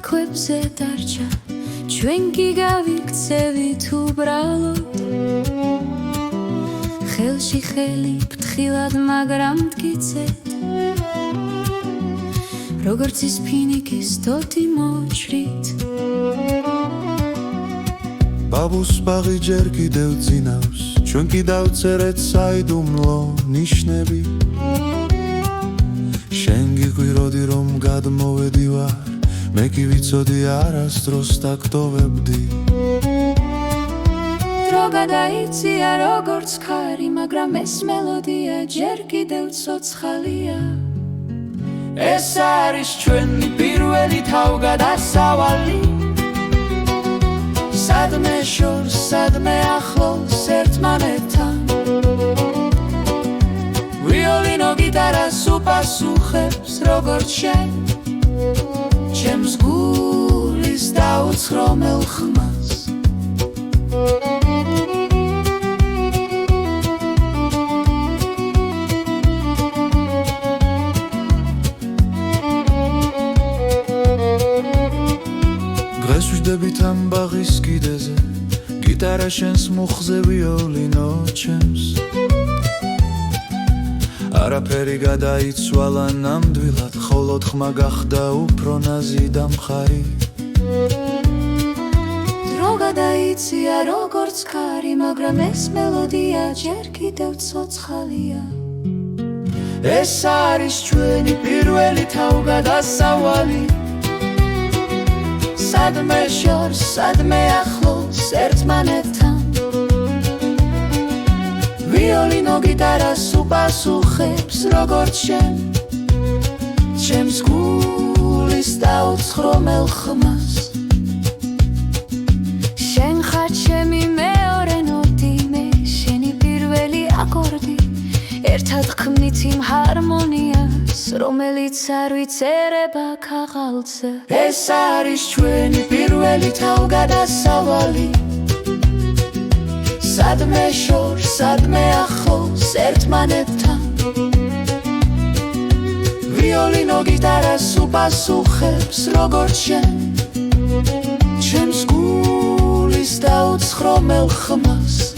ქვებზე დარჩა ჩვენ კი გავიქცევით უბრალოდ ხელში ხელი ფრთხილად მაგრამ მტკიცეთ როგორც ის ფინიკის თოთი მოჭრით ბაბუს ბაღი ჯერ კიდევ ძინავს ჩვენ კი დავწერეთ საიდუმლო ნიშნები შენ გიყვიროდი რომ გადმოვედივარ მე კი ვიცოდი არასდროს დაგტოვებდი დრო გადაიცია როგორც ხარი მაგრამ ეს მელოდია ჯერ კიდევ ცოცხალია ეს არის ჩვენი პირველი თავგადასავალი სადმე შორს სადმე ახლოს ერთმანეთთან ვიოლინო გიტარას უპასუხებს როგორც შენ ჩემს გულის დაუცხრომელ ხმას დღეს ვждებით ამ ბაღის კიდეზე გიტარა შენს მუხზე ვიოლინო ჩემს არაფერი გადაიცვალა ნამდვილად ხოლო ხმა გახდა უფრო ნაზი და მხარი დრო გადაიცია როგორც ხარი მაგრამ ეს მელოდია ჯერ კიდევ ცოცხალია ეს არის ჩვენი პირველი თავგადასავალი სადმე შორს სადმე ახლოს ერთმანეთთან ვიოლინო გიტარას უპასუხებს როგორც შენ ჩემს გულის დაუცხრომელ ხმას შენ ხარ ჩემი მეორე ნოტი მე შენი პირველი აკორდი ერთად ხმით იმ ჰარმონიას რომელიც არ ვიცერება ქაღალდზე ეს არის ჩვენი პირველი თავგადასავალი სადმე შორს სადმე ახლოს ერთმანეთთან ვიოლინო გიტარას უპასუხებს როგორც შენ ჩემს გულის დაუცხრომელ ხმას